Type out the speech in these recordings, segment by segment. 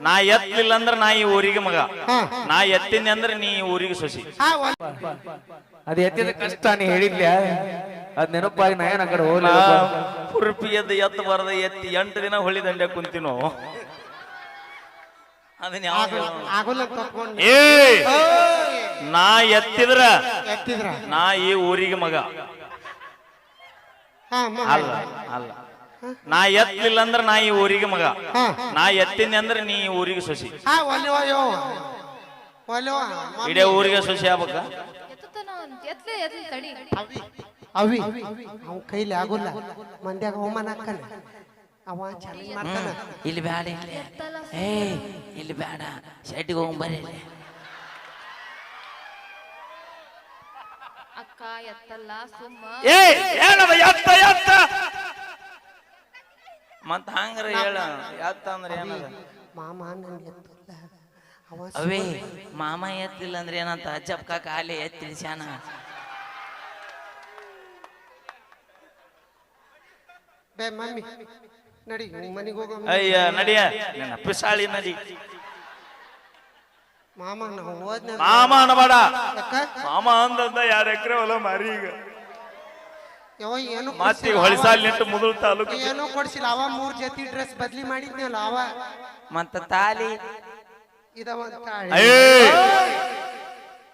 ನಾ ಎತ್ತಲಿಲ್ಲ ಅಂದ್ರ ನಾ ಈ ಊರಿಗೆ ಮಗ, ನಾ ಎತ್ತೀನಿ ಅಂದ್ರ ನೀ ಈ ಊರಿಗೆ ಸೊಸಿ. ಅದ್ ಎತ್ತಿದ ಕಷ್ಟ ನೀ ಹೇಳಿದ್ಲ, ಅದ್ ನೆನಪಾಗಿ ನಾ ಏನ್ ಆ ಕಡೆ ಹೋಗ್ಲ. ಹುರುಪಿಗೆದ್ದು ಎತ್ತು ಬರದ ಎತ್ತಿ 8 ದಿನ ಹೊಳಿ ದಂಡೆ ಕುಂತಿನೋ. ಅದನ್ನ ಏ ನಾ ಎತ್ತಿದ್ರ ನಾ ಈ ಊರಿಗೆ ಮಗ ಅಲ್ಲ ಅಲ್ಲ, ನಾ ಎತ್ತಲಿಲ್ಲ ಅಂದ್ರ ನಾ ಈ ಊರಿಗೆ ಮಗ, ನಾ ಎತ್ತೀನಿ ಅಂದ್ರ ನೀ ಈ ಊರಿಗೆ ಸೊಸಿ. ಇಡೇ ಊರಿಗೆ ಸೊಸಿ ಆಗ್ಬೇಕ. ಅವಿ ಅವ್ ಕೈಲಿ ಆಗುಲ್ಲ, ಮಂದ್ಯಾಗ ಅವಮಾನ ಹಾಕಲ್ಲ, ಅವ ಚಾಲೆಂಜ್ ಮಾಡ್ತಾನ. ಇಲ್ಲಿ ಬ್ಯಾಡ, ಇಲ್ಲಿ ಬ್ಯಾಡ, ಶೆಟ್ಟಿಗೆ ಹೋಗ್ಬರ್ರಿ. ಅಕ್ಕ ಎತ್ತಲ್ಲ ಸುಮ್ಮ ಎತ್ತ ಎತ್ತ ಮತ್ತ ಹಂಗ್ರ ಹೇಳ. ಎತ್ತ ಅಂದ್ರೆ ಏನದ? ಮಾಮ ನನ್ ಎತ್ತಲ್ಲ, ಅವ ಅವೇ ಮಾಮ ಎತ್ತಿಲ್ಲ ಅಂದ್ರೆ ಏನಂತ ಅಜ್ಜಪ್ಪ ಕಾಲೇ ಎತ್ತಿಳಿಸ್ಯಾನ. ಬೇ ಮಮ್ಮಿ ನಡಿ ಮನಿಗೆ ಹೋಗ. ಅಯ್ಯ ನಡಿಯ ಪಿಸಾಳಿ ನಡಿ. ಮಾಮ ನಾವು ಹೋದ್ನ ಮಾಮ ಅನ್ನಬೇಡ, ಮಾಮ ಅಂದ 2 ಎಕರೆ ಹೊಲ ಮಾರಿ ಈಗ ಯಾವ ಏನು ಮತ್ತೆ ಹೊಳಿಸಾಲ್ ನಿಂತು ಮುದುಲ್ ತಾಲೂಕು ಏನೋ ಕೊಡ್ಸಿಲ್ಲ. ಅವ 3 ಜೊತೆ ಡ್ರೆಸ್ ಬದ್ಲಿ ಮಾಡಿದ್ನಲ್ಲ ಅವ. ಮತ್ತ ತಾಲಿ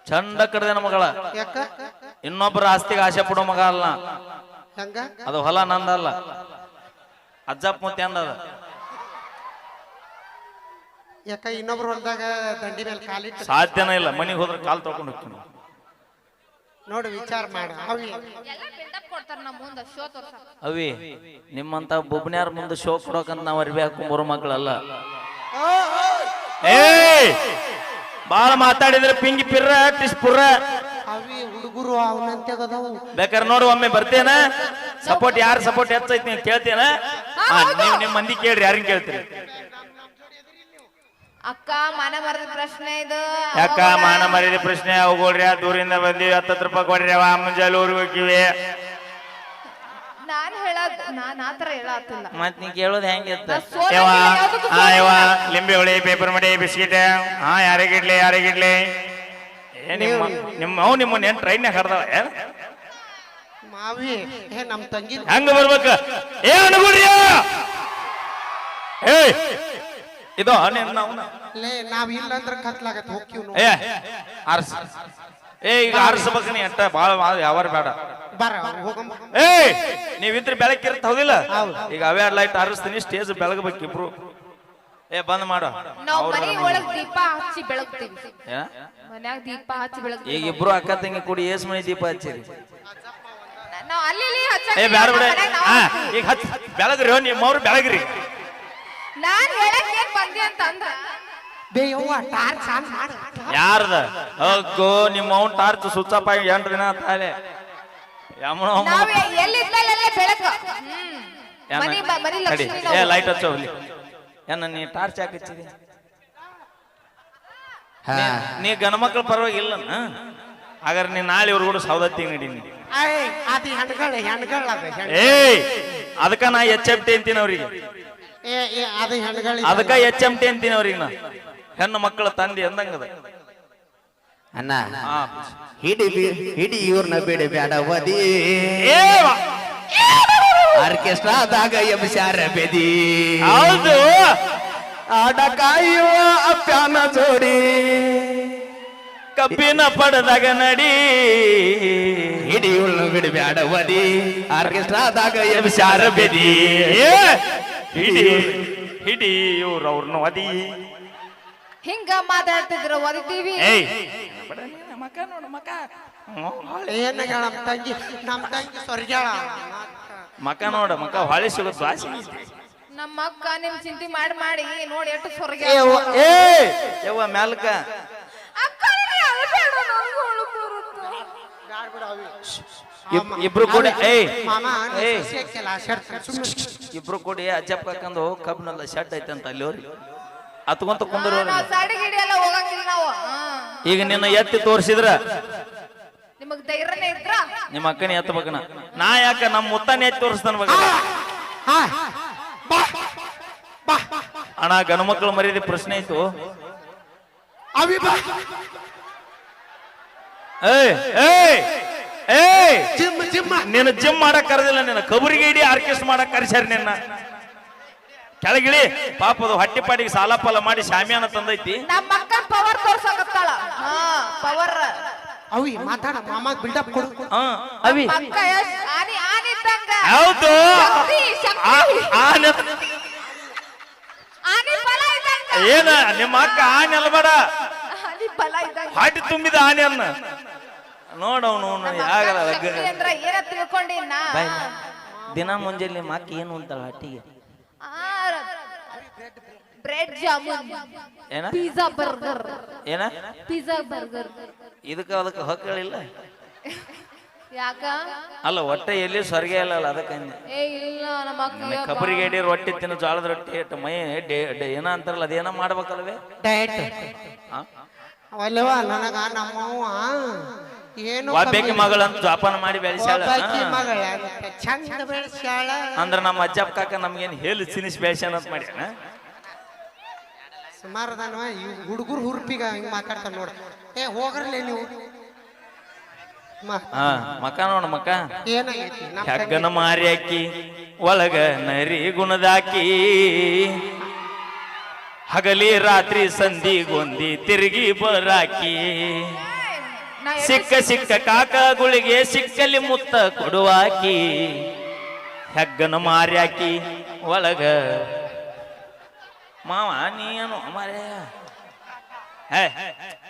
ಚಂಡ ಕಡ್ದೇನ ಮಗಳ. ಯಾಕ ಇನ್ನೊಬ್ಬರ ಆಸ್ತಿಗೆ ಆಸೆ ಪಡೋ ಮಗ ಅಲ್ಲ. ಹಂಗ ಅದು ಹೊಲ ನಂದಲ್ಲ, ಅಜ್ಜಪ್ಪ ಮತ್ತೆ ಅಂದದ. ಯಾಕ ಇನ್ನೊಬ್ರು ಹೊಲ್ದಾಗ ದಂಡಿ ಮೇಲೆ ಕಾಲಿಟ್ಟು ಸಾಧ್ಯನೇ ಇಲ್ಲ. ಮನಿಗೆ ಹೋದ್ರೆ ಕಾಲ್ ತಗೊಂಡು ಹೋಗ್ತೀನಿ. ನೋಡು ವಿಚಾರ ಮಾಡ. ಅವಿ ಎಲ್ಲ ಬಿಲ್ಡಪ್ ಕೊಡ್ತಾರ ನಮ್ಮ ಮುಂದ ಶೋ ತೋರ್ಸ. ಅವಿ ನಿಮ್ಮಂತ ಬೊಬ್ನ್ಯಾರ ಮುಂದೆ ಶೋ ಕೊಡೋಕಂತ ನಾವ್ ಅರ್ಬಿ ಹಾಕೊಂಬರೋ ಮಕ್ಕಳಲ್ಲ. ಏ ಬಾಳ ಮಾತಾಡಿದ್ರೆ ಪಿಂಗಿ ಪಿರ್ರ ಟಿಸ್ ಪುರ್ರ. ಅವಿ ಹುಡುಗರು ಅವನಂತೆಗದವು. ಬೇಕಾದ್ರೆ ನೋಡು ಒಮ್ಮೆ ಬರ್ತೇನ. ಸಪೋರ್ಟ್ ಯಾರು ಸಪೋರ್ಟ್ ಹೆಚ್ಚೈತಿ ನೀವು ಕೇಳ್ತೇನ? ನೀವು ನಿಮ್ಮ ಮಂದಿ ಕೇಳ್ರಿ, ಯಾರಿಗ ಕೇಳ್ತೀರಿ? ಅಕ್ಕ ಮನೆ ಮರದ ಪ್ರಶ್ನೆ ಇದು. ಯಾಕ ಮಾನ ಮರ್ಯಾದೆ ಪ್ರಶ್ನೆ? ಹೋಗೋಳ್ರಿ, ದೂರಿಂದ ಬಂದಿವಿ, 10 ರೂಪಾಯಿ ಕೊಡ್ರಿ. ಅವ ಮುಂಜಾನೆ ಊರಿಗೆ ಹೋಗಿವಿ. ನಾನ್ ಆತರ ಹೇಳತ್ತಿಲ್ಲ. ಮತ್ ನೀ ಕೇಳೋದ್ ಹೆಂಗಿತ್ತ? ಯವ ಲಿಂಬೆ ಹುಳಿ, ಪೇಪರ್ ಮಡಿ, ಬಿಸ್ಕಿಟ್. ಯಾರಿಗಿಡ್ಲಿ ಯಾರಿಗಿಡ್ಲಿ? ನಿಮ್ಮನ್ನ ಏನ್ ಟ್ರೈನ್ಯಾಗ ಹರ್ದಾವ? ಮಾವಿ ನಮ್ ತಂಗಿ ಹೆಂಗ ಬರ್ಬೇಕ? ಏ ಅನುಗುಡ್ರಿ, ಏ ಇದು ನಾವ್ ಇಲ್ಲಂದ್ರ ಕತ್ಲಾಗತ್ ಹೋಗ್ತೀವಿ. ಏ ಆರ್ಸ, ಏ ಈಗ ಆರ್ಸಬೇಕ ನೀ ಅಟ್ಟ ಬಾಳ ಯಾವಾರ ಬೇಡ. ಬರ ಹೋಗಮ್ಮ. ಏ ನೀವಿದ್ರೆ ಬೆಳಕಿರ್ತ ಹೌದಿಲ್ಲ? ಈಗ ಅವೇ ಲೈಟ್ ಆರಿಸ್ತೀನಿ, ಸ್ಟೇಜ್ ಬೆಳಗಬೇಕು ಇಬ್ರು. ಏ ಬಂದ್ ಮಾಡು. ನಾವ್ ಮನೆ ಒಳಗ್ ದೀಪ ಹಚ್ಚಿ ಬೆಳಗ್ತೀವಿ. ಮನ್ಯಾಗ ದೀಪ ಹಚ್ಚಿ ಬೆಳಗ್ತೀವಿ. ಈಗ ಇಬ್ರು ಅಕ್ಕ ತಂಗಿ ಕೂಡಿ ಏಸ್ ಮನೆ ದೀಪ ಹಚ್ಚಿರಿ? ನಾವ್ ಅಲ್ಲಿ ಏ ಬ್ಯಾಡ ಬಿಡ. ಈಗ ಹಚ್ಚ ಬೆಳಗ್ರಿ, ನಿಮ್ಮವ್ರು ಬೆಳಗ್ರಿ. ನಾನ್ ಹೇಳಕ್ ಏನ್ ಬಂದಿ ಅಂತ ಅಂದ್ರ ಬೇಯವ್ವ ಟಾರ್ಚ್ ಆನ್ ಮಾಡು. ಯಾರ್ದ? ಅಗ್ಗೋ ನಿಮ್ಮ ಅವ್ನ ಟಾರ್ಚ್ ಸ್ವಿಚ್ ಆಫ್ ಆಗಿ 8 ದಿನ ತಾಳೆ. ನಾವ್ ಎಲ್ಲಿದ್ದಲ್ಲೇ ಬೆಳಕು. ಮನಿ ಲಕ್ಷ್ಮಿ ಏ ಲೈಟ್ ಹಚ್ಚ ಹೋಗ್ಲಿ. ಏನ ನೀ ಟಾರ್ಚ್ ಹಾಕಿಚ್ಚಿದಿ? ನೀ ಗಣ ಮಕ್ಳ ಪರವಾಗಿಲ್ಲ. ಹಾಗಾದ್ರೆ ನೀ ನಾಳೆ ಇವ್ರು ಕೂಡ ಸೌದತ್ತಿ ನಡೀನಿ. ಅದು ಹೆಣ್ಗಳ ಏಯ್ ಅದಕ್ಕ ನಾ HMT ಅಂತೀನಿ ಅವ್ರಿಗೆ. ಅದು ಹೆಣ್ಗಳ ಅದಕ್ಕ HMT ಅಂತೀನಿ ಅವ್ರಿಗೆ. ನಾ ಹೆಣ್ಣು ಮಕ್ಕಳ ತಂದೆ ಅಂದಂಗದ. ಅಣ್ಣ ಹಿಡಿ ಇವ್ರನ್ನ ಬಿಡಿ ಬ್ಯಾಡ ವದಿ. ಆರ್ಕೆಸ್ಟ್ರಾದಾಗ ಎಬ್ಸ್ಯಾರ ಬೆದಿ. ಹೌದು, ಆಡ ಕಾಯುವ ಅಪ್ಯಾನ ಜೋಡಿ, ಕಬ್ಬಿನ ಪಡದಾಗ ನಡಿ. ಹಿಡಿ ಇವ್ರನ್ನ ಬಿಡಿ ಬ್ಯಾಡ ವದಿ. ಆರ್ಕೆಸ್ಟ್ರಾದಾಗ ಎಬ್ಸ್ಯಾರ ಬೆದಿ. ಹಿಡಿ ಹಿಡಿ ಇವ್ರು ಅವ್ರನ್ನ ಒದಿ. ಹಿಂಗ ಮಾತಾಡ್ತಿದ್ರ ಒದಿತೀವಿ. ಏಯ್ ಮಕ ನೋಡು ಮಕ. ಏನ ನಮ್ ತಂಗಿ ಸ್ವರ್ಗ್ಯಾಳ. ಮಕ ನೋಡ, ಮಕ ಹೊಳೆ ಸಿಗೋದು ದ್ವಾಸಿ. ನಮ್ಮ ಅಕ್ಕ ನಿಮ್ ಚಿಂತೆ ಮಾಡಿ ಮಾಡಿ ನೋಡಿ ಎಷ್ಟು ಸ್ವರ್ಗ. ಏ ಯವ್ವ ಮ್ಯಾಲ್ಕ ಇಬ್ರು ಕೂಡಿ ಇಬ್ರು ಕೂಡಿ ಅಜ್ಜಪ್ಪ ಕಾಕಂದು ಕಬ್ನಲ್ಲ ಶೆಡ್ ಐತಂತ ಅಲ್ಲಿ ಹೋರಿ ಹತ್ಕೊಂತ ಕುಂದ್ರು. ಈಗ ನಿನ್ನ ಎತ್ತಿ ತೋರಿಸಿದ್ರ ನಿಮಗ್ ಧೈರ್ಯನೇ ಇದ್ರ ನಿಮ್ಮ ಅಕ್ಕನ ಎತ್ತಬೇಕನ. ನಾ ಯಾಕ ನಮ್ಮ ಮುತ್ತನೇ ಎತ್ತಿ ತೋರಿಸ್ತಾನ. ಅಣ್ಣ ಗಂಡು ಮಕ್ಕಳು ಮರ್ಯಾದೆ ಪ್ರಶ್ನೆ ಆಯ್ತು. ಅವಿ ಬಾ ಏಯ್ ಏಯ್ ಏಯ್ ಜಿಮ್ ಜಿಮ್ ನಿನ್ನ ಜಿಮ್ ಮಾಡಕ್ ಕರೆದಿಲ್ಲ, ನಿನ್ನ ಕಬರಿಗೆ ಇಡೀ ಆರ್ಕೆಸ್ಟ್ರಾ ಮಾಡಕ್ ಕರೆಸ್ಯಾರ ನಿನ್ನ. ಕೆಳಗಿಳಿ ಪಾಪದು ಹೊಟ್ಟಿ ಪಾಡಿಗೆ ಸಾಲ ಪಾಲ ಮಾಡಿ ಶಾಮಿಯಾನ ತಂದೈತಿ. ನಮ್ಮ ಅಕ್ಕ ಪವರ್ ತೋರ್ಸಕತ್ತಾಳ. ಹಾ ಪವರ್. ಅವಿ ಮಾತಾಡ ಮಾಮಾಗ್ ಬಿಲ್ಡಪ್ ಕೊಡು. ಅವಿ ಅಕ್ಕ ಆನಿ ಆನಿ ಇದ್ದಂಗ. ಹೌದು ಶಕ್ತಿ, ಶಕ್ತಿ. ಆನಿ ಬಲ ಇದ್ದಂಗ. ಏನ ನಿಮ್ಮ ಅಕ್ಕ ಆನೆ ಅಲ್ಬೇಡ, ಆನಿ ಬಲ ಇದ್ದಂಗ. ಹಾಟಿ ತುಂಬಿದ ಆನೆ ಅನ್ನ ನೋಡವನು ಯಾಗಲ್ಲ. ಶಕ್ತಿ ಅಂದ್ರ ಏನ ತಿಳ್ಕೊಂಡಿನ? ದಿನ ಮುಂಜಾನೆ ನಿಮ್ಮ ಅಕ್ಕ ಏನು ಅಂತಾಳ ಹಟ್ಟಿಗೆ? ಬ್ರೆಡ್ ಜಾಮೂನ್, ಏನ ಪಿಜ್ಜಾ ಬರ್ಗರ್. ಏನ ಪಿಜ್ಜಾ ಬರ್ಗರ್. ಅದಕ್ಕೆ ಹೊಕ್ಕಳಿಲ್ಲ ಯಾಕ? ಅಲ್ಲ ಒಟ್ಟೆ ಎಲ್ಲಿ ಸ್ವರ್ಗ ಇಲ್ಲ ಅದಕ್ಕೆ ಏ ಇಲ್ಲ ನಮ್ಮ ಅಕ್ಕ ಕಬರಿಗೆ ಇಡೀ ರೊಟ್ಟಿ ತಿನ್ನು, ಜೋಳದ ರೊಟ್ಟಿ ಇಟ್ಟು ಮೈ ಏನ ಅಂತಾರಲ್ಲ ಅದೇನ ಮಾಡ್ಬೇಕಲ್ವೇ? ಡಯಟ್ ಅವಲ್ಲವಾ ನನಗ ನಮ್ಮವ್ವ ಏನು ಒಬ್ಬಾಕಿ ಮಗಳಂತ ಜೋಪಾನ ಮಾಡಿ ಬೆಳೆಸ್ಯಾಳ. ಮಗಳ ಚಂದ ಬೆಳೆಸ್ಯಾಳ. ಅಂದ್ರ ನಮ್ಮ ಅಜ್ಜಪ್ಪ ಕಾಕ ನಮ್ಗೇನ್ ಹೇಳಿ ಸಿನಿಸ್ ಬೆಳೆಸ್ಯಾನ ಅಂತ ಮಾಡ್ಯಾನ. ಸುಮಾರದನ್ವ ಹುಡುಗರು ಹುರುಪಿಗ ಹಿಂಗ್ ಮಾತಾಡ್ತಾರ ನೋಡ. ಏ ಹೋಗ್ರಲ್ಲೇ ನೀವು. ಮಕ ನೋಡ ಮಕ ಏನಾಗೈತಿ? ಹೆಗ್ಗನ ಮಾರಿ ಹಾಕಿ ಒಳಗ ನರಿ ಗುಣದಾಕಿ, ಹಗಲಿ ರಾತ್ರಿ ಸಂಧಿ ಗೊಂದಿ ತಿರುಗಿ ಬರಾಕಿ, ಸಿಕ್ಕ ಸಿಕ್ಕ ಕಾಕಗಳಿಗೆ ಸಿಕ್ಕಲಿ ಮುತ್ತ ಕೊಡುವಾಕಿ, ಹೆಗ್ಗನ ಮಾರಿ ಹಾಕಿ ಒಳಗ. ಮಾವ ನೀ ಏನು ಮಾರೇ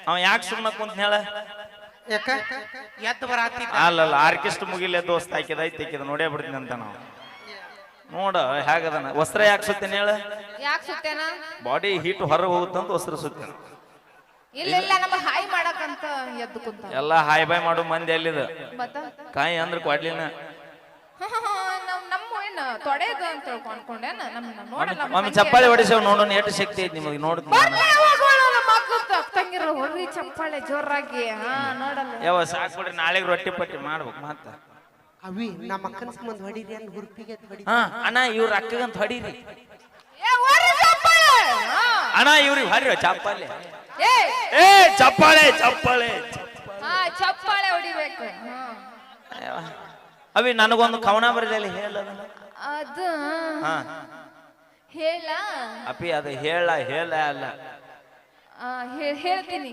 ಅವ ಯಾಕೆ ಸುಮ್ಮನೆ ಕುಂತ ಹೇಳ? ಯಾಕ ಎದ್ದು ಬರಾತಿ ಅಲ್ಲಲ್ಲ ಆರ್ಕೆಸ್ಟ್ರಾ ಮುಗಿಲೆ ದೋಸ್ತ ಹಾಕಿದೈತಿ ನೋಡೇ ಬಿಡ್ತೀನಿ ಅಂತ ನಾವು. ನೋಡ ಹೇಗದನ ವಸ್ತ್ರ ಯಾಕೆ ಸುತ್ತೇನೆ ಹೇಳ? ಯಾಕೆ ಸುತ್ತೇನ? ಬಾಡಿ ಹೀಟ್ ಹೊರಗೆ ಹೋಗುತ್ತಂತ ವಸ್ತ್ರ ಸುತ್ತೇನ. ಇಲ್ಲ ಇಲ್ಲ ನಮ್ಮ ಹಾಯ್ ಮಾಡಕಂತ ಎದ್ದು ಕುಂತ. ಎಲ್ಲ ಹಾಯ್ ಬಾಯ್ ಮಾಡೋ ಮಂದಿ ಅಲ್ಲಿದ ಮತ್ತ ಕಾಯಿ ಅಂದ್ರ ಕೊಡ್ಲಿನ ನಮ್ಮ ಏನ ತೊಡೆದು ಅಂತ ಅನ್ಕೊಂಡೇನ? ನೋಡಲ್ಲ ಒಮ್ಮೆ ಚಪ್ಪಾಳೆ ಹೊಡಿಸೇವ್ ನೋಡೋಣ ಎಷ್ಟು ಶಕ್ತಿ ಐತಿ ನಿಮಗೆ. ನೋಡ್ ತಂಗಿರ ಹೊಡ್ರಿ ಚಪ್ಪಾಳೆ ಜೋರಾಗಿ. ಹಾ ನೋಡಲ್ಲ ಯಾವ ಸಾಕ್ ಬಿಡ್ರಿ, ನಾಳೆಗೆ ರೊಟ್ಟಿ ಪಟ್ಟಿ ಮಾಡ್ಬೇಕು ಮತ್ತ. ಅವಿ ನಮ್ಮ ಅಕ್ಕನ ಸಂಬಂಧ ಹೊಡಿರಿ ಅನ್ ಹುರುಪಿಗೆ ಹೊಡಿ. ಅಣ್ಣ ಇವ್ರ ಅಕ್ಕಗಂತ ಹೊಡೀರಿ ಏ ಹೊಡ್ರಿ ಚಪ್ಪಾಳೆ. ಅಣ್ಣ ಇವ್ರಿಗೆ ಹೊಡ್ರಿ ಚಪ್ಪಾಳೆ. ಏ ಏ ಚಪ್ಪಾಳೆ ಚಪ್ಪಾಳೆ ಹಾ ಚಪ್ಪಾಳೆ ಹೊಡಿಬೇಕು. ಅವಿ ನನಗೊಂದು ಕವನ ಬರಲಿ ಹೇಳ. ಅದು ಹಾ ಹೇಳ ಅಪ್ಪಿ ಅದು ಹೇಳ ಹೇಳ ಅಲ್ಲ ಹೇಳ್ತೀನಿ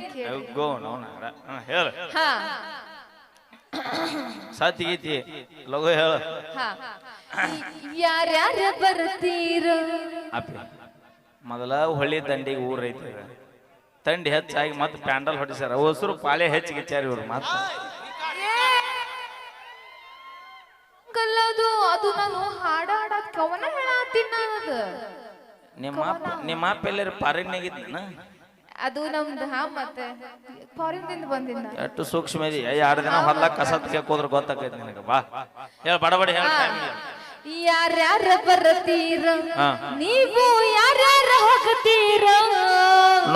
ಗೋ ನೋಡ ಹೇಳ. ಹಾ ಸತಿ ಗೀತಿ ಲಗು ಹೇಳ. ಯಾರ್ಯಾರ ಬರ್ತೀರೋ? ಅಪ್ಪಿ ಮೊದಲ ಹೊಳ್ಳಿ ದಂಡಿಗೆ ಊರ್ ಐತಿ, ತಂಡಿ ಹೆಚ್ಚಾಗಿ ಮತ್ತೆ ಪ್ಯಾಂಡಲ್ ಹೊಡಿಸ್ಯಾರ, ಹೊಸರು ಪಾಳೆ ಹೆಚ್ಚಿಗಿಚ್ಚಾರ ಇವ್ರು ಮತ್ತೆ. ಕಲ್ಲದು ಅದು ನಾನು ಹಾಡಾಡ ಕವನ ಹೇಳತ್ತೀನಿ ಅದು. ನಿಮ್ಮ ಅಪ್ಪ ಎಲ್ಲರೂ ಪಾರಿನಾಗಿದ್ನ? ಅದು ನಮ್ದು. ಹಾ ಮತ್ತೆ ಫಾರಿನ್ದಿಂದ ಬಂದಿದ್ದ. ಎಷ್ಟು ಸೂಕ್ಷ್ಮ ಇದೆ. 2 ದಿನ ಹೊಲ ಕಸ ತೆಗೆಕೋದ್ರ ಗೊತ್ತಾಕೈತಿ ನಿನಗೆ. ಬಾ ಹೇಳ ಬಡಬಡಿ ಹೇಳ. ಯಾರ್ಯಾರ ಬರ್ತೀರ ನೀವು, ಯಾರ್ಯಾರ ಹೋಗ್ತೀರ?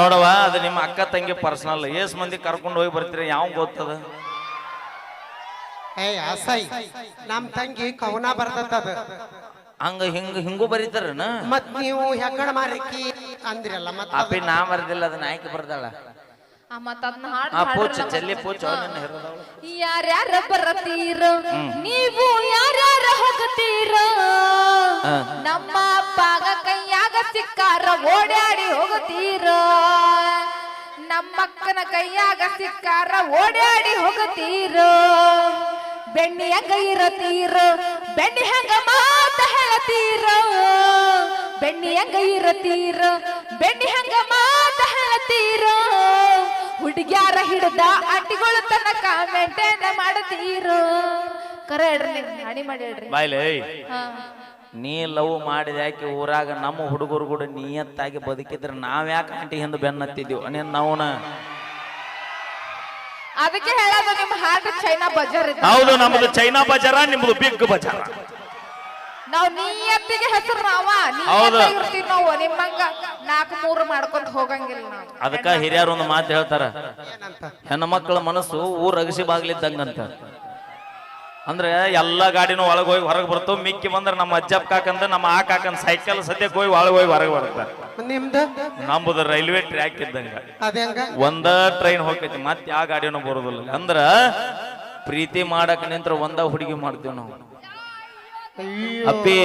ನೋಡವ ಅದು ನಿಮ್ಮ ಅಕ್ಕ ತಂಗಿ ಪರ್ಸನಲ್. ಏಸ್ ಮಂದಿ ಕರ್ಕೊಂಡು ಹೋಗಿ ಬರ್ತೀರಿ ಯಾವ ಗೊತ್ತದ? ಏ ಅಸೈ ನಮ್ ತಂಗಿ ಕವನ ಬರ್ತದ. ಹಂಗ ಹಿಂಗೂ ಬರೀತಾರನ? ಮತ್ ನೀವು ಹೆಗ್ಗಣ ಮಾರಿಕಿ ಅಂದ್ರಲ್ಲ ಮತ್ ಅಪ್ಪಿ ನಾ ಬರ್ದಿಲ್ಲ, ಅದನ್ನ ಆಯ್ಕೆ ಬರ್ದಾಳ. ಪೂಚ ಚೆಲ್ಲಿ ಪೂಚ ಯಾರ್ಯಾರ ಬರ್ತೀರ ನೀವು, ಯಾರ್ಯಾರ ಹೋಗ್ತೀರ? ನಮ್ಮ ಅಪ್ಪಗ ಕೈಯಾಗ ಸಿಕ್ಕಾರ ಓಡಾಡಿ ಹೋಗುತ್ತೀರ, ನಮ್ಮಕ್ಕನ ಕೈಯಾಗ ಸಿಕ್ಕಾರ ಓಡಾಡಿ ಹೋಗುತ್ತೀರ. ಬೆಣ್ಣಿ ಹಂಗ ಇರತೀರ, ಬೆಣ್ಣಿ ಹಂಗ ಮಾತ ಹೇಳತೀರ, ಬೆಣ್ಣಿ ಹಂಗ ಇರತೀರ, ಬೆಣ್ಣಿ ಹಂಗ ಮಾತ ಹೇಳತೀರ. ಹುಡುಗ್ಯಾರ ಹಿಡ್ದ ಆಂಟಿಗಳು ತನಕ ಮೇಂಟೈನ್ ಮಾಡತೀರ. ಕರೆ ಹೇಳ್ರಿ, ಹಾಡಿ ಮಾಡಿ ಹೇಳ್ರಿ. ಬಾಯ್ಲೆ ನೀ ಲವ್ ಮಾಡಿದ ಯಾಕೆ ಊರಾಗ ನಮ್ಮ ಹುಡುಗರು ಕೂಡ ನಿಯತ್ತಾಗಿ ಬದುಕಿದ್ರೆ ನಾವ್ಯಾಕೆ ಆಂಟಿ ಹಿಂದೆ ಬೆನ್ನತ್ತಿದ್ದೀವಿ ನೀನ್ ನಾವುನ? ಅದಕ್ಕೆ ಹೇಳೋದು ನಿಮ್ಮ ಹಾರ್ಟ್ ಚೈನಾ ಬಜಾರ್ ಇದೆ. ಹೌದು, ನಮ್ದು ಚೈನಾ ಬಜಾರ, ನಿಮ್ದು ಬಿಗ್ ಬಜಾರ. ನಾವ್ ನಿಯತ್ತಿಗೆ ಹೆಸರು ನಾವ ಇರ್ತೀವಿ ನಾವು. ನಿಮ್ಮಂಗ 4-3 ಮಾಡ್ಕೊಂತ ಹೋಗಂಗಿಲ್ಲ ನಾವು. ಅದಕ್ಕ ಹಿರಿಯರು ಒಂದು ಮಾತು ಹೇಳ್ತಾರ, ಹೆಣ್ಣು ಮಕ್ಕಳ ಮನಸ್ಸು ಊರ್ ಅಗಸಿ ಬಾಗ್ಲಿದ್ದಂಗಂತ. ಅಂದ್ರೆ ಎಲ್ಲಾ ಗಾಡಿನೂ ಒಳಗೆ ಹೋಗಿ ಹೊರಗೆ ಬರ್ತಾವ. ಮಿಕ್ಕಿ ಬಂದ್ರೆ ನಮ್ಮ ಅಜ್ಜಪ್ಪ ಕಾಕಂದ ನಮ್ಮ ಆ ಕಾಕಂದ ಸೈಕಲ್ ಸದ್ಯಕ್ಕೆ ಹೋಗಿ ಒಳಗೆ ಹೋಗಿ ಹೊರಗೆ ಬರ್ತಾರೆ. ನಿಮ್ದು ನಮ್ಮದು ರೈಲ್ವೆ ಟ್ರ್ಯಾಕ್ ಇದ್ದಂಗ ಅದೇ ಹಂಗ ಒಂದ ಟ್ರೈನ್ ಹೋಗ್ತೈತಿ ಮತ್ತೆ ಯಾವ ಗಾಡಿನೂ ಬರೋದಿಲ್ಲ. ಅಂದ್ರ ಪ್ರೀತಿ ಮಾಡಕ್ ನಿಂತ್ರ ಒಂದ ಹುಡುಗಿ ಮಾಡ್ತೀವಿ ನಾವು. ಅಪ್ಪಿ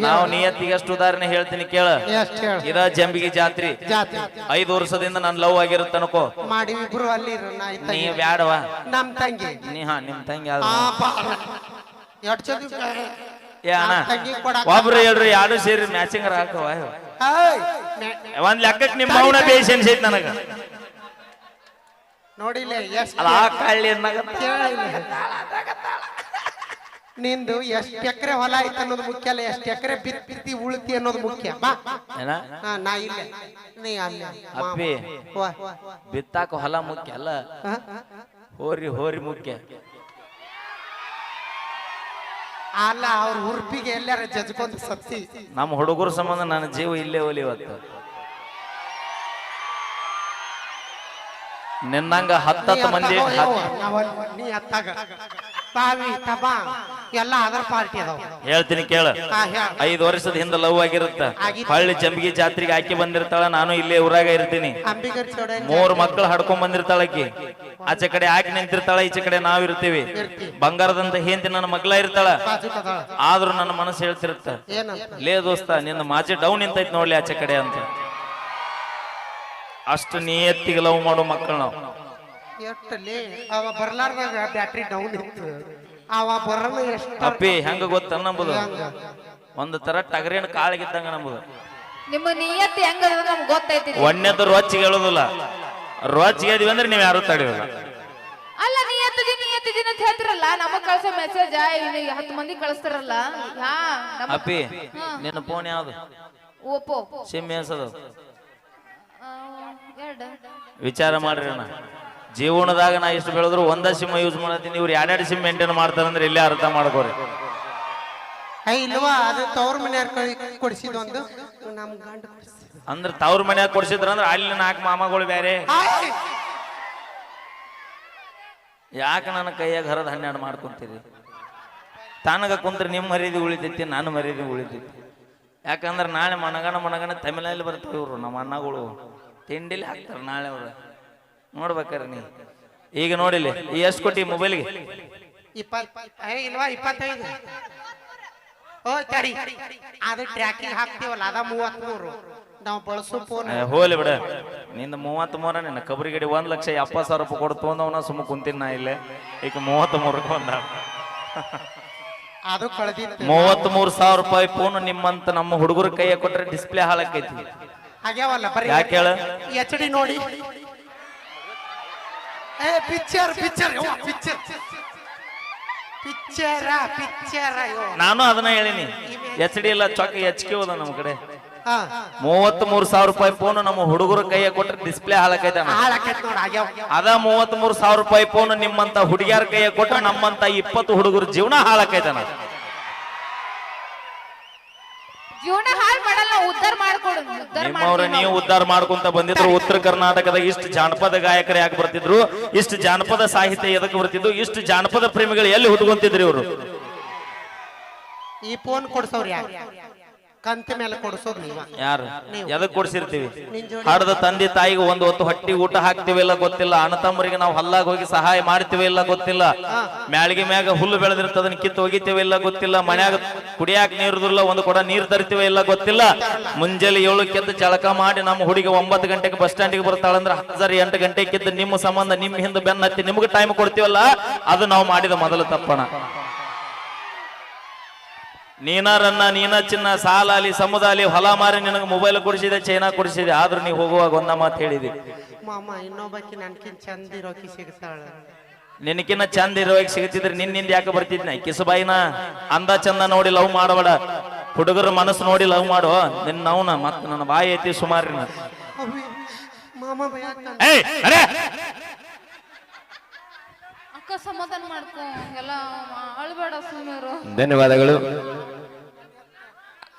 ನಾವು ನಿಯತ್ತಿಗೆ ಎಷ್ಟು ಉದಾಹರಣೆ ಹೇಳ್ತೀನಿ ಕೇಳ. ಎಷ್ಟ್ ಹೇಳ ಇದ ಜಂಬಿಗಿ ಜಾತ್ರಿ ಜಾತಿ 5 ವರ್ಷದಿಂದ ನನ್ ಲವ್ ಆಗಿರುತ್ತೆ ಅನ್ಕೋ. ಮಾಡಿ ಇಬ್ರು ಅಲ್ಲಿ ನೀ ಬ್ಯಾಡವಾ ನಮ್ ತಂಗಿ ನಿಮ್ ತಂಗಿ ಎಷ್ಟ್ ಚಂದ ಏ ಅಣ್ಣ ತಂಗಿ ಕೊಡಾಕ ಒಬ್ರು ಹೇಳ್ರಿ ಯಾರು ಸೇರಿ ಮ್ಯಾಚಿಂಗ್ ಹಾಕವ ಏಯ್, ಒಂದ್ ಲೆಕ್ಕಕ್ಕೆ ನಿಮ್ಮ ಅವನ ಬೇಷ್ ಅನ್ಸೈತ್ ನನಗ. ನೋಡಿಲ್ಲ ಎಷ್ಟ್ ಅಲ್ಲ ಆ ಕಳ್ಳಿ ನಿಂದು ಎಷ್ಟ್ ಎಕರೆ ಹೊಲ ಐತೆ ಅನ್ನೋದು ಮುಖ್ಯ ಅಲ್ಲ, ಎಷ್ಟ್ ಎಕರೆ ಬಿತ್ತಿ ಉಳ್ತಿ ಅನ್ನೋದು ಮುಖ್ಯ. ಬಾ ಏನ ಹಾ, ನಾ ಇಲ್ಲ ನೀ ಅಲ್ಲ ಅಪ್ಪಿ ವಾ. ಬಿತ್ತಾಕ ಹೊಲ ಮುಖ್ಯ ಅಲ್ಲ, ಹಾ? ಹೋರಿ ಮುಖ್ಯ. ಅಲ್ಲ ಅವ್ರ ಉರ್ಪಿಗೆ ಎಲ್ಲಾರ ಜಜ್ಕೊಂಡ್ ಸತ್ತಿ. ನಮ್ಮ ಹುಡುಗರ ಸಂಬಂಧ ನನ್ನ ಜೀವ ಇಲ್ಲೇ ಒಲಿ ಇವತ್ತು. ನಿನ್ನಂಗ 10 ಮಂದಿ ನೀ ಅತ್ತಾಗ ಬಾವಿ ತಬಾ ಎಲ್ಲ ಅದರ ಪಾರ್ಟಿ ಅದಾವ. ಹೇಳ್ತೀನಿ ಕೇಳ. ಹಾ, ಹೇಳ್. 5 ವರ್ಷದ ಹಿಂದ ಲವ್ ಆಗಿರುತ್ತ. ಹಳ್ಳಿ ಜಂಬಿಗಿ ಜಾತ್ರೆಗೆ ಆಕಿ ಬಂದಿರ್ತಾಳ, ನಾನು ಇಲ್ಲೇ ಊರಾಗ ಇರ್ತೀನಿ. ಅಂಬಿಗರ್ ಚೌಡ 3 ಮಕ್ಕಳು ಹಡ್ಕೊಂಡ್ ಬಂದಿರ್ತಾಳ ಆಕಿ. ಆಚೆ ಕಡೆ ಆಕಿ ನಿಂತಿರ್ತಾಳ, ಈಚೆ ಕಡೆ ನಾವ್ ಇರ್ತೀವಿ. ಬಂಗಾರದಂತ ಹೆಂಡತಿ ನನ್ನ ಮಗ್ಳ ಇರ್ತಾಳ. ಆದ್ರೂ ನನ್ನ ಮನಸ್ಸು ಹೇಳ್ತಿರುತ್ತ, ಏನಂತ ಲೇ ದೋಸ್ತ ನಿನ್ನ ಮಾಚೆ ಡೌನ್ ನಿಂತೈತ್ ನೋಡ್ಲಿ ಆಚೆ ಕಡೆ ಅಂತ. ಅಷ್ಟು ನಿಯತ್ತಿಗೆ ಲವ್ ಮಾಡೋ ಮಕ್ಕಳು ನಾವು. ಎಷ್ಟಲ್ಲಿ ಅವ ಬರ್ಲಾರ್ದಾಗ ಬ್ಯಾಟ್ರಿ ಡೌನ್ ಇತ್ತು, ಅವ ಬರೋಣ ಎಷ್ಟು ಅಪ್ಪಿ ಹೆಂಗ ಗೊತ್ತ ನಂಬುದು, ಒಂದು ತರ ಟಗರಿನ ಕಾಳಿಗಿದ್ದಂಗ ನಂಬುದು. ನಿಮ್ಮ ನಿಯತ್ತು ಹೆಂಗದ ನಮ್ಗೆ ಗೊತ್ತೈತಿ. ಒಣ್ಣೆದ್ದು ರೊಚ್ಚಿಗೆ ಹೇಳುದಿಲ್ಲ, ರೊಚ್ಚಿಗೆ ಇದೀವಿ ಅಂದ್ರೆ ನೀವ್ ಯಾರು ತಡೆಯೋಲ್ಲ. ಅಲ್ಲ ನಿಯತ್ತಿದ್ದೀನಿ ಅಂತ ಹೇಳ್ತಿರಲ್ಲ, ನಮಗ್ ಕಳ್ಸೋ ಮೆಸೇಜ್ 10 ಮಂದಿ ಕಳಿಸ್ತಾರಲ್ಲ. ಅಪ್ಪಿ ನಿನ್ನ ಫೋನ್ ಯಾವ್ದು? ಓಪೋ ಸಿಮ್ ಎಸದು 2. ವಿಚಾರ ಮಾಡ್ರಿ ಅಣ್ಣ. ಜೀವನದಾಗ ನಾ ಇಷ್ಟು ಬೆಳೆದ್ರು ಒಂದ ಸಿಮ್ ಯೂಸ್ ಮಾಡತ್ತೀನಿ, ಇವ್ರು 2 ಸಿಮ್ ಮೇಂಟೈನ್ ಮಾಡ್ತಾರಂದ್ರೆ ಇಲ್ಲೇ ಅರ್ಥ ಮಾಡ್ಕೋರಿ. ಇಲ್ವಾ ಅದು ತವ್ರ ಮನೆಯವ್ರ ಕೊಡಿಸಿದ ಒಂದು ನಮ್ ಗಂಡ ಅಂದ್ರ ತವ್ರ ಮನ್ಯಾಗ ಕೊಡ್ಸಿದ್ರ ಅಂದ್ರ ಅಲ್ಲಿ 4 ಮಾಮಗಳು ಬೇರೆ. ಯಾಕೆ ನನ್ನ ಕೈಯಾಗ ಹರದ 12 ಮಾಡ್ಕೊಂತೀರಿ? ತಾನಗ ಕುಂತ್ರೆ ನಿಮ್ ಮರ್ಯಾದೆ ಉಳಿತೈತಿ, ನಾನು ಮರ್ಯಾದೆ ಉಳಿತೈತಿ. ಯಾಕಂದ್ರೆ ನಾಳೆ ಮನಗಣ ತಮಿಳಲ್ಲಿ ಬರ್ತಾವ ಇವ್ರು ನಮ್ಮ ಅಣ್ಣಗಳು, ತಿಂಡಿಲಿ ಹಾಕ್ತಾರ ನಾಳೆ ಅವ್ರು. ನೋಡ್ಬೇಕಾರೆ ನೀ ಈಗ ನೋಡಿಲಿ ಎಷ್ಟು ಕೊಟ್ಟಿ ಮೊಬೈಲ್ಗೆ? 20 ಇಲ್ವಾ 25. ಓ ತಡಿ, ಅದು ಟ್ರ್ಯಾಕಿಂಗ್ ಹಾಕ್ತೀವಲ್ಲ ಅದ 33. ನಾವು ಬಳಸೋ ಫೋನ್ ಹೋಲಿ ಬಿಡ. ನಿಂದ 33 ನಿನ್ನ ಕಬರಿಗಡಿ 1,70,000 ರೂಪಾಯಿ ಕೊಡು ತೊಂದವನ ಸುಮ್ಮ ಕುಂತೀನಿ ನಾ ಇಲ್ಲೇ. ಈಗ 33 ಬಂದ. ಅದು ಕಳೆದಿತ್ತು. 33,000 ರೂಪಾಯಿ ಫೋನ್ ನಿಮ್ಮಂತ ನಮ್ಮ ಹುಡುಗರ ಕೈಯ ಕೊಟ್ರೆ ಡಿಸ್ಪ್ಲೇ ಹಾಳಾಕೈತಿ. ಆಗ್ಯಾವಲ್ಲ ಬರೀ ಯಾಕೆ ಹೇಳ? HD ನೋಡಿ. ಪಿಕ್ಚರ್ ನಾನು ಅದನ್ನ ಹೇಳಿನಿ. HD ಇಲ್ಲ, ಚೊಕ್ಕ HQ ಹೋದ ನಮ್ಮ ಕಡೆ. 33,000 ರೂಪಾಯಿ ಫೋನ್ ನಮ್ಮ ಹುಡುಗರ ಕೈಯ ಕೊಟ್ರೆ ಡಿಸ್ಪ್ಲೇ ಹಾಳಾಕೈತ. ಅದ 33,000 ರೂಪಾಯಿ ಫೋನ್ ನಿಮ್ಮಂತ ಹುಡುಗಿಯರ ಕೈಯ ಕೊಟ್ರೆ ನಮ್ಮಂತ 20 ಹುಡುಗರ ಜೀವನ ಹಾಳಾಕೈತನ. ಜೀವನ ಹಾಳು ಮಾಡಲ್ಲ, ಉದ್ಧಾರ ಮಾಡ್ಕೊಡು. ನಿಮ್ಮವ್ರ ನೀವು ಉದ್ಧಾರ ಮಾಡ್ಕೊಂತ ಬಂದಿದ್ರು. ಉತ್ತರ ಕರ್ನಾಟಕದ ಇಷ್ಟು ಜಾನಪದ ಗಾಯಕರು ಯಾಕೆ ಬರ್ತಿದ್ರು? ಇಷ್ಟು ಜಾನಪದ ಸಾಹಿತ್ಯ ಎದಕ್ಕೆ ಬರ್ತಿದ್ರು? ಇಷ್ಟು ಜಾನಪದ ಪ್ರೇಮಿಗಳು ಎಲ್ಲಿ ಹುಡುಗೊಂತಿದ್ರು ಇವರು? ಈ ಫೋನ್ ಕೊಡ್ಸೋರು ಯಾರು? ಕಂತ ಮೇಲೆ ಕೊಡ್ಸೋದು ನೀವ. ಯಾರು ಎದಕ್ ಕೊಡ್ಸಿರ್ತೀವಿ? ಹಡದ ತಂದೆ ತಾಯಿಗೆ ಒಂದು ಹೊತ್ತು ಹೊಟ್ಟಿ ಊಟ ಹಾಕ್ತಿವಿ ಇಲ್ಲ ಗೊತ್ತಿಲ್ಲ. ಅಣ್ಣ ತಮ್ಮರಿಗೆ ನಾವು ಹಲ್ಲಾಗ ಹೋಗಿ ಸಹಾಯ ಮಾಡ್ತೀವಿ ಇಲ್ಲ ಗೊತ್ತಿಲ್ಲ. ಮ್ಯಾಳಿಗೆ ಮ್ಯಾಗ ಹುಲ್ಲು ಬೆಳೆದಿರ್ತದನ್ನ ಕಿತ್ತು ಹೋಗಿತೀವಿ ಇಲ್ಲ ಗೊತ್ತಿಲ್ಲ. ಮನ್ಯಾಗ ಕುಡಿಯಾಕ ನೀರುದಿಲ್ಲ, ಒಂದು ಕೊಡ ನೀರ್ ತರಿತೀವಿ ಇಲ್ಲ ಗೊತ್ತಿಲ್ಲ. ಮುಂಜಾನೆ 7 ಎದ್ದು ಜಳಕ ಮಾಡಿ ನಮ್ಮ ಹುಡುಗಿ 9 ಗಂಟೆಗೆ ಬಸ್ ಸ್ಟ್ಯಾಂಡಿಗೆ ಬರ್ತಾಳಂದ್ರೆ 8 ಗಂಟೆಗೆ ಕಿದ್ದು ನಿಮ್ಮ ಸಂಬಂಧ ನಿಮ್ಮ ಹಿಂದೆ ಬೆನ್ನ ಹತ್ತಿ ನಿಮ್ಗೆ ಟೈಮ್ ಕೊಡ್ತೀವಲ್ಲ, ಅದು ನಾವು ಮಾಡಿದ ಮೊದಲ ತಪ್ಪಣ. ನೀನ ಚಿನ್ನ ಸಾಲಾಲಿ ಸಮುದಾಲಿ ಹೊಲ ಮಾರಿ ನಿನಗೆ ಮೊಬೈಲ್ ಕೊಡಿಸಿದೆ, ಚೈನಾ ಕೊಡಿಸಿದೆ. ಆದ್ರೂ ನೀವು ಹೋಗುವಾಗ ಒಂದ ಮಾತು ಹೇಳಿದಿ, ಮಾಮ ಇನ್ನೊಬ್ಬಕಿ ನನ್ಕಿನ್ ಚಂದ ಇರೋಕಿ ಸಿಗ್ತಾಳ. ನಿನಕಿನ್ನ ಚಂದ ಇರೋವಾಗ ಸಿಗುತ್ತಿದ್ರೆ ನಿನ್ನಿಂದ ಯಾಕೆ ಬರ್ತಿದ್ನ? ಕಿಸಬಾಯಿನ ಅಂದ ಚಂದ ನೋಡಿ ಲವ್ ಮಾಡಬೇಡ, ಹುಡುಗರ ಮನಸ್ಸು ನೋಡಿ ಲವ್ ಮಾಡು. ನಿನ್ನ ಅವನ ಮತ್ ನನ್ನ ಬಾಯಿ ಐತಿ ಸುಮಾರಿನ. ಮಾಮ ಅಕ್ಕ ಸಮಾಧಾನ ಮಾಡ್ಕೊ, ಎಲ್ಲ ಅಳ್ಬೇಡ ಸುಮ್ಮರು. ಧನ್ಯವಾದಗಳು.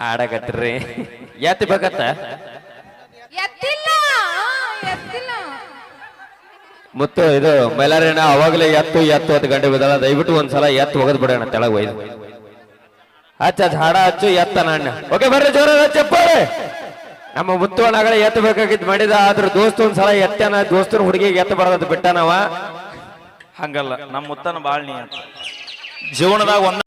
ಆಡಕತ್ರಿ ಎತ್ತಿ ಬೇಕತ್ತ ಎತ್ತಿಲ್ಲ ಮುತ್ತು ಇದು ಮೈಲಾರಣ್ಣ ಅವಾಗಲೇ ಎತ್ತು ಅದು ಗಂಟೆ ಬಿದ್ದಾಳ. ದಯವಿಟ್ಟು ಒಂದ್ಸಲ ಎತ್ತು ಹೋಗದ್ ಬಿಡೋಣ ತೆಳಗ್ ಒಯ್ದು ಹಚ್ಚ ಹಾಡ ಹಚ್ಚು ಎತ್ತ ನಾಣ್ಯ. ಓಕೆ ಬರ್ರಿ ಜೋರ ಚಪ್ಪಾಳೆ. ನಮ್ಮ ಮುತ್ತು ಅಣ್ಣಗಳೇ ಎತ್ತ ಬೇಕಾಗಿದ್ದು ಮಾಡಿದ, ಆದ್ರ ದೋಸ್ತ ಒಂದ್ಸಲ ಎತ್ತನ ದೋಸ್ತನ ಹುಡುಗಿಗೆ ಎತ್ತ ಬರೋದ್ ಬಿಟ್ಟ ನಾವ. ಹಂಗಲ್ಲ ನಮ್ಮ ಮುತ್ತನ ಬಾಳ್ನಿ ಅಂತ ಜೀವನದಾಗ ಒಂದ